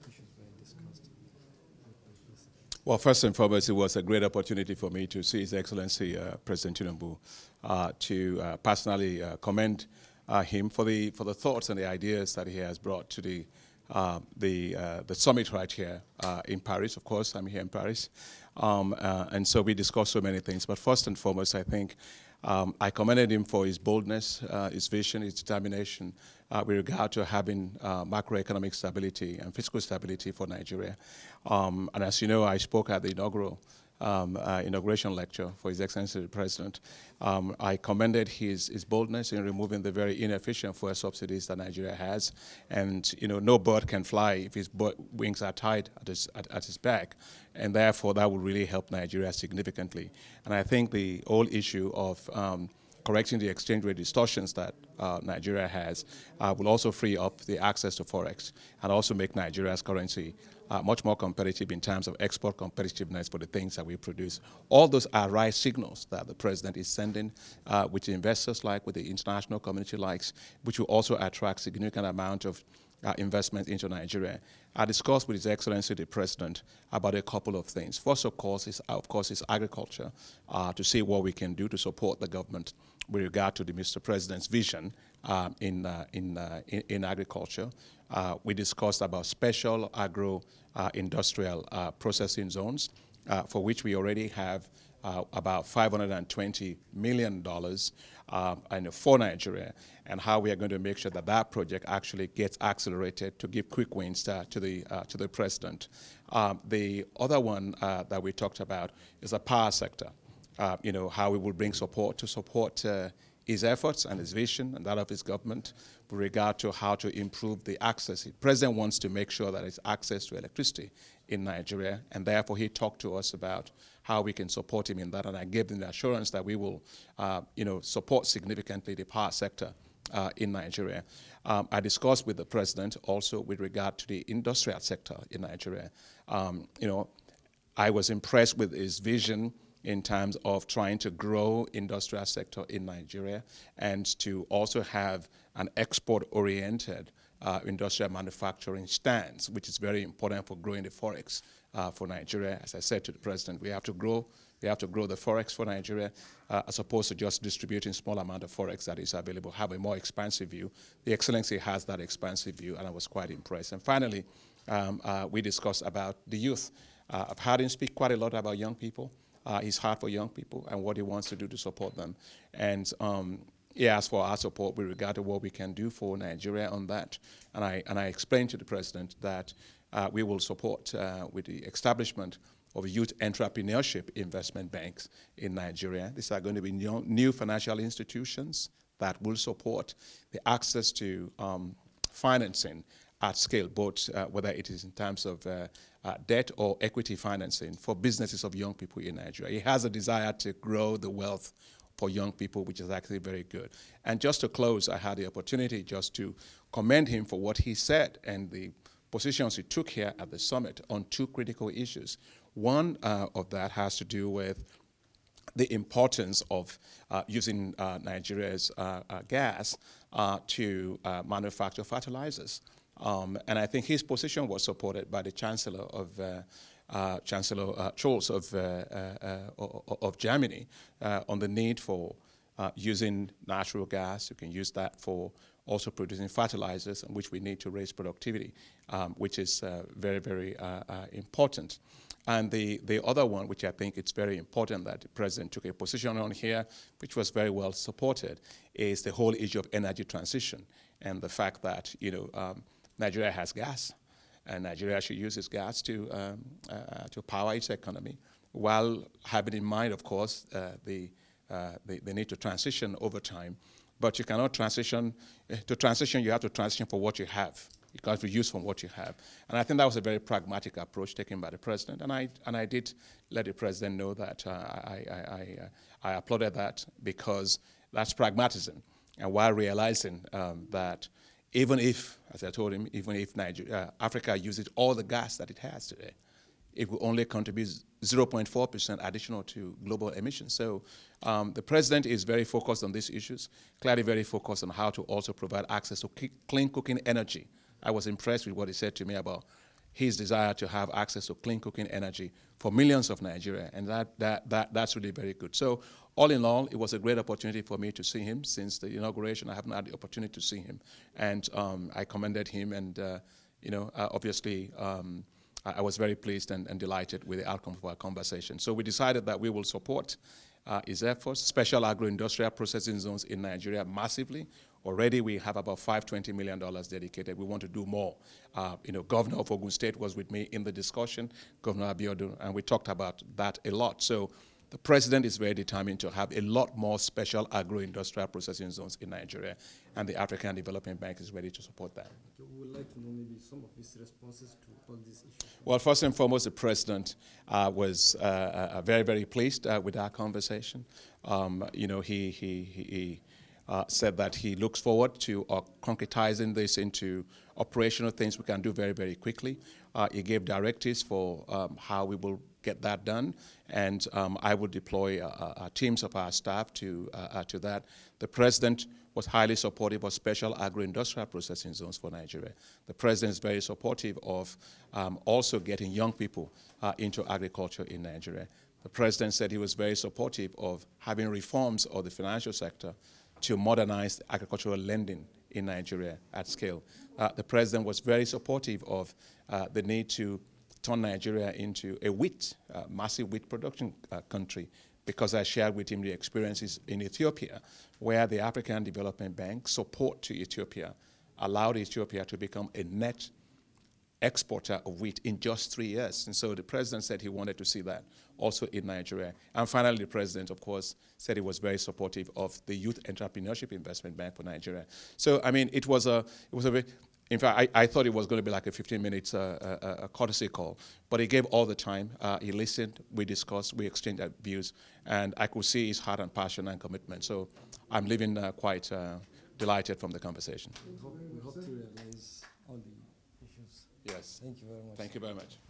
issues were discussed. Well, first and foremost, it was a great opportunity for me to see His Excellency President Tinubu, to personally commend him for the thoughts and the ideas that he has brought to the summit right here in Paris. Of course, I'm here in Paris, and so we discussed so many things. But first and foremost, I think I commended him for his boldness, his vision, his determination with regard to having macroeconomic stability and fiscal stability for Nigeria. And as you know, I spoke at the inauguration lecture for His Excellency the President. I commended his boldness in removing the very inefficient fuel subsidies that Nigeria has. And no bird can fly if his wings are tied at his back. And therefore, that will really help Nigeria significantly. And I think the whole issue of correcting the exchange rate distortions that Nigeria has will also free up the access to Forex and also make Nigeria's currency much more competitive in terms of export competitiveness for the things that we produce. All those are right signals that the President is sending, which investors like, with the international community likes, which will also attract significant amount of investment into Nigeria. I discussed with His Excellency the President about a couple of things. First, of course, is agriculture, to see what we can do to support the government with regard to the Mr. President's vision in agriculture. We discussed about special agro-industrial processing zones, for which we already have about $520 million for Nigeria, and how we are going to make sure that that project actually gets accelerated to give quick wins to the President. The other one that we talked about is the power sector. How we will bring support to support his efforts and his vision and that of his government with regard to how to improve the access. The President wants to make sure that there's access to electricity in Nigeria, and therefore he talked to us about how we can support him in that, and I gave him the assurance that we will support significantly the power sector in Nigeria. I discussed with the President also with regard to the industrial sector in Nigeria. I was impressed with his vision in terms of trying to grow industrial sector in Nigeria and to also have an export-oriented industrial manufacturing stance, which is very important for growing the Forex for Nigeria. As I said to the President, we have to grow the Forex for Nigeria as opposed to just distributing small amount of Forex that is available, have a more expansive view. The Excellency has that expansive view, and I was quite impressed. And finally, we discussed about the youth. I've heard him speak quite a lot about young people. His heart for young people and what he wants to do to support them. And he asked for our support with regard to what we can do for Nigeria on that. And I explained to the President that we will support with the establishment of youth entrepreneurship investment banks in Nigeria. These are going to be new financial institutions that will support the access to financing at scale, both whether it is in terms of debt or equity financing for businesses of young people in Nigeria. He has a desire to grow the wealth for young people, which is actually very good. And just to close, I had the opportunity just to commend him for what he said and the positions he took here at the summit on two critical issues. One of that has to do with the importance of using Nigeria's gas to manufacture fertilizers. And I think his position was supported by the Chancellor of Chancellor Scholz of Germany on the need for using natural gas. You can use that for also producing fertilizers, which we need to raise productivity, which is very, very important. And the other one, which I think it's very important that the President took a position on here, which was very well supported, is the whole issue of energy transition and the fact that, Nigeria has gas, and Nigeria should use its gas to power its economy, while having in mind, of course, the need to transition over time. But you cannot transition. To transition, you have to transition for what you have. You can't reuse from what you have. And I think that was a very pragmatic approach taken by the President. And I did let the President know that I applauded that, because that's pragmatism. And while realizing that even if, as I told him, even if Africa uses all the gas that it has today, it will only contribute 0.4% additional to global emissions. So the President is very focused on these issues, clearly very focused on how to also provide access to clean cooking energy. I was impressed with what he said to me about his desire to have access to clean cooking energy for millions of Nigeria, and that's really very good. So all in all, it was a great opportunity for me to see him. Since the inauguration, I haven't had the opportunity to see him, and I commended him, and obviously I was very pleased and delighted with the outcome of our conversation. So we decided that we will support his efforts, special agro-industrial processing zones in Nigeria massively. Already we have about $520 million dedicated. We want to do more. Governor of Ogun State was with me in the discussion, Governor Abiodun, and we talked about that a lot. So the president is very determined to have a lot more special agro-industrial processing zones in Nigeria, and the African Development Bank is ready to support that. Okay, we would like to know maybe some of his responses to all these issues. Well, first and foremost, the president was very, very pleased with our conversation. He said that he looks forward to concretizing this into operational things we can do very, very quickly. He gave directives for how we will get that done, and I will deploy teams of our staff to that. The president was highly supportive of special agro-industrial processing zones for Nigeria. The president is very supportive of also getting young people into agriculture in Nigeria. The president said he was very supportive of having reforms of the financial sector to modernize agricultural lending in Nigeria at scale. The president was very supportive of the need to turn Nigeria into a massive wheat production country, because I shared with him the experiences in Ethiopia, where the African Development Bank support to Ethiopia allowed Ethiopia to become a net exporter of wheat in just 3 years. And so the president said he wanted to see that also in Nigeria. And finally, the president, of course, said he was very supportive of the Youth Entrepreneurship Investment Bank for Nigeria. So, I mean, it was a very, in fact, I thought it was going to be like a 15-minute courtesy call, but he gave all the time. He listened, we discussed, we exchanged views, and I could see his heart and passion and commitment. So I'm leaving quite delighted from the conversation. We hope to realize all the issues. Yes. Thank you very much. Thank you very much.